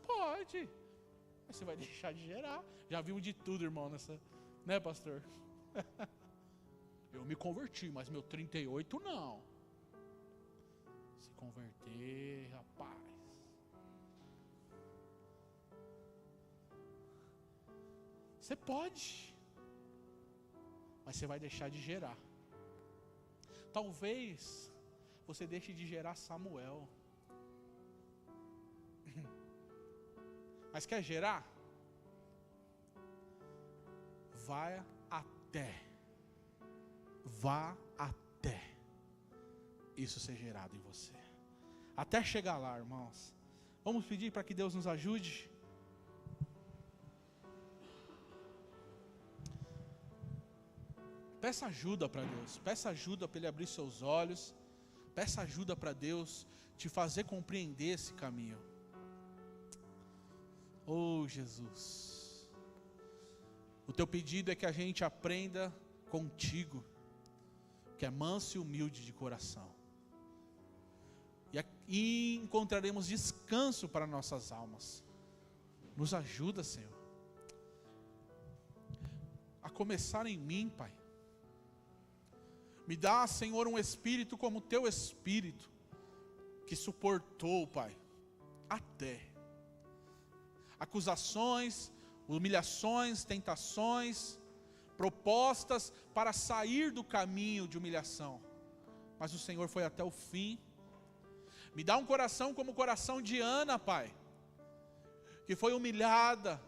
Pode. Mas você vai deixar de gerar. Já vimos de tudo, irmão, nessa, né, pastor? Eu me converti, mas meu 38 não. Se converter, rapaz. Você pode, mas você vai deixar de gerar. Talvez você deixe de gerar Samuel. Mas quer gerar? Vá até isso ser gerado em você. Até chegar lá, irmãos. Vamos pedir para que Deus nos ajude. Peça ajuda para Deus. Peça ajuda para Ele abrir seus olhos. Peça ajuda para Deus te fazer compreender esse caminho. Oh, Jesus. O teu pedido é que a gente aprenda contigo, que é manso e humilde de coração. E encontraremos descanso para nossas almas. Nos ajuda, Senhor. A começar em mim, Pai. Me dá, Senhor, um espírito como o teu espírito, que suportou, Pai, até acusações, humilhações, tentações, propostas para sair do caminho de humilhação. Mas o Senhor foi até o fim. Me dá um coração como o coração de Ana, Pai, que foi humilhada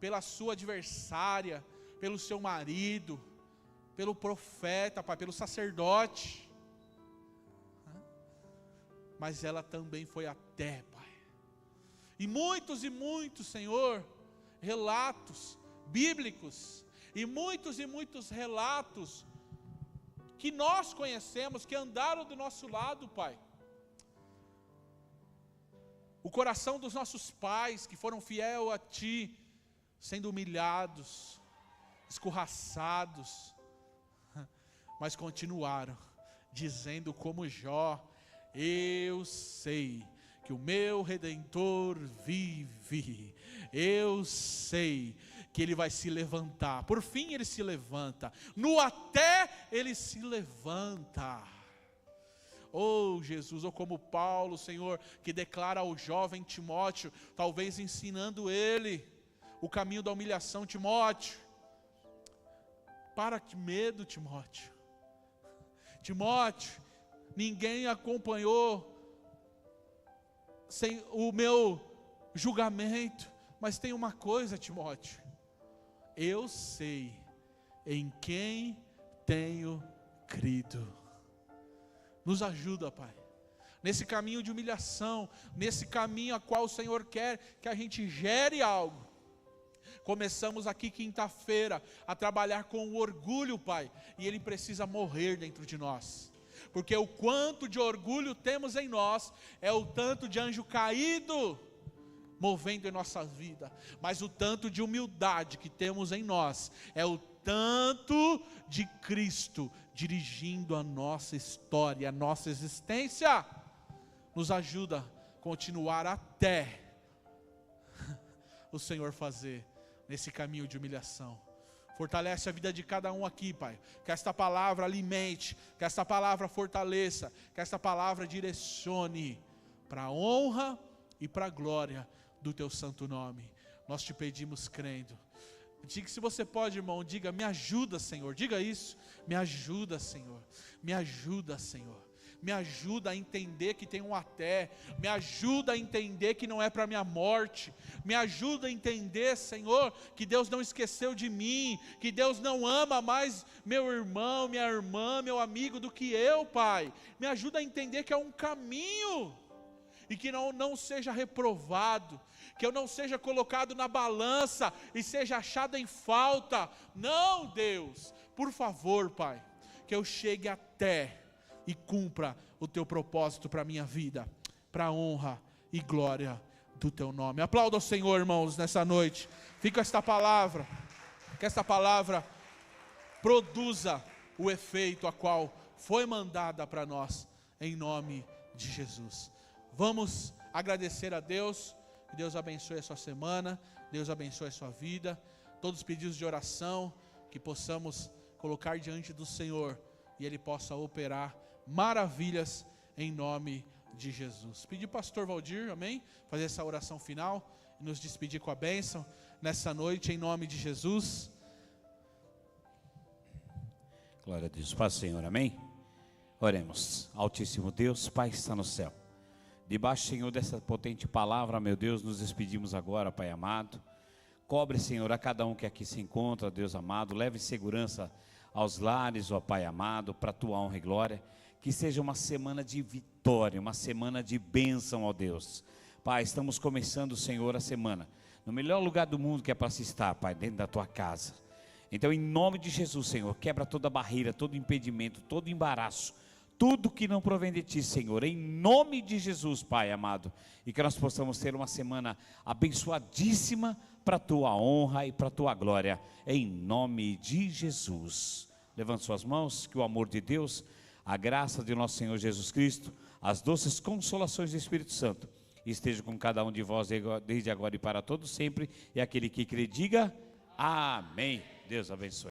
pela sua adversária, pelo seu marido, pelo profeta, Pai, pelo sacerdote. Mas ela também foi até, Pai. E muitos, Senhor, relatos bíblicos, e muitos relatos que nós conhecemos, que andaram do nosso lado, Pai. O coração dos nossos pais, que foram fiel a Ti, sendo humilhados, escorraçados, mas continuaram, dizendo como Jó: eu sei que o meu Redentor vive, eu sei que Ele vai se levantar. Por fim Ele se levanta, no até Ele se levanta. Oh Jesus, ou como Paulo, Senhor, que declara ao jovem Timóteo, talvez ensinando ele o caminho da humilhação: Timóteo, para de medo, Timóteo. Timóteo, ninguém acompanhou sem o meu julgamento, mas tem uma coisa, Timóteo: eu sei em quem tenho crido. Nos ajuda, Pai, nesse caminho de humilhação, nesse caminho a qual o Senhor quer que a gente gere algo. Começamos aqui quinta-feira a trabalhar com o orgulho, Pai, e ele precisa morrer dentro de nós, porque o quanto de orgulho temos em nós é o tanto de anjo caído movendo em nossa vida, mas o tanto de humildade que temos em nós é o tanto de Cristo dirigindo a nossa história, a nossa existência. Nos ajuda a continuar até o Senhor fazer nesse caminho de humilhação. Fortalece a vida de cada um aqui, Pai. Que esta palavra alimente, que esta palavra fortaleça, que esta palavra direcione para a honra e para a glória do Teu santo nome. Nós te pedimos crendo. Diga, se você pode, irmão, diga: me ajuda, Senhor. Diga isso: me ajuda, Senhor. Me ajuda, Senhor. me ajuda a entender que tem um até, me ajuda a entender que não é para minha morte, me ajuda a entender, Senhor, que Deus não esqueceu de mim, que Deus não ama mais meu irmão, minha irmã, meu amigo do que eu, Pai. Me ajuda a entender que é um caminho, e que não seja reprovado, que eu não seja colocado na balança e seja achado em falta. Não, Deus, por favor, Pai, que eu chegue até e cumpra o teu propósito para a minha vida, para a honra e glória do teu nome. Aplauda o Senhor, irmãos, nessa noite. Fica esta palavra, que esta palavra produza o efeito a qual foi mandada para nós, em nome de Jesus. Vamos agradecer a Deus, que Deus abençoe a sua semana, Deus abençoe a sua vida, todos os pedidos de oração, que possamos colocar diante do Senhor, e Ele possa operar maravilhas em nome de Jesus. Pedir pastor Valdir, amém? Fazer essa oração final, e nos despedir com a bênção, nessa noite, em nome de Jesus. Glória a Deus, Pai, Senhor, amém? Oremos. Altíssimo Deus, Pai está no céu. Debaixo, Senhor, dessa potente palavra, meu Deus, nos despedimos agora, Pai amado. Cobre, Senhor, a cada um que aqui se encontra, Deus amado. Leve segurança aos lares, ó Pai amado, para a tua honra e glória. Que seja uma semana de vitória, uma semana de bênção, ó Deus. Pai, estamos começando, Senhor, a semana no melhor lugar do mundo que é para se estar, Pai, dentro da tua casa. Então, em nome de Jesus, Senhor, quebra toda barreira, todo impedimento, todo embaraço, tudo que não provém de Ti, Senhor, em nome de Jesus, Pai amado, e que nós possamos ter uma semana abençoadíssima para a Tua honra e para a Tua glória, em nome de Jesus. Levante suas mãos, que o amor de Deus, a graça de nosso Senhor Jesus Cristo, as doces consolações do Espírito Santo, esteja com cada um de vós desde agora e para todos sempre, e aquele que crê diga, amém. Deus abençoe.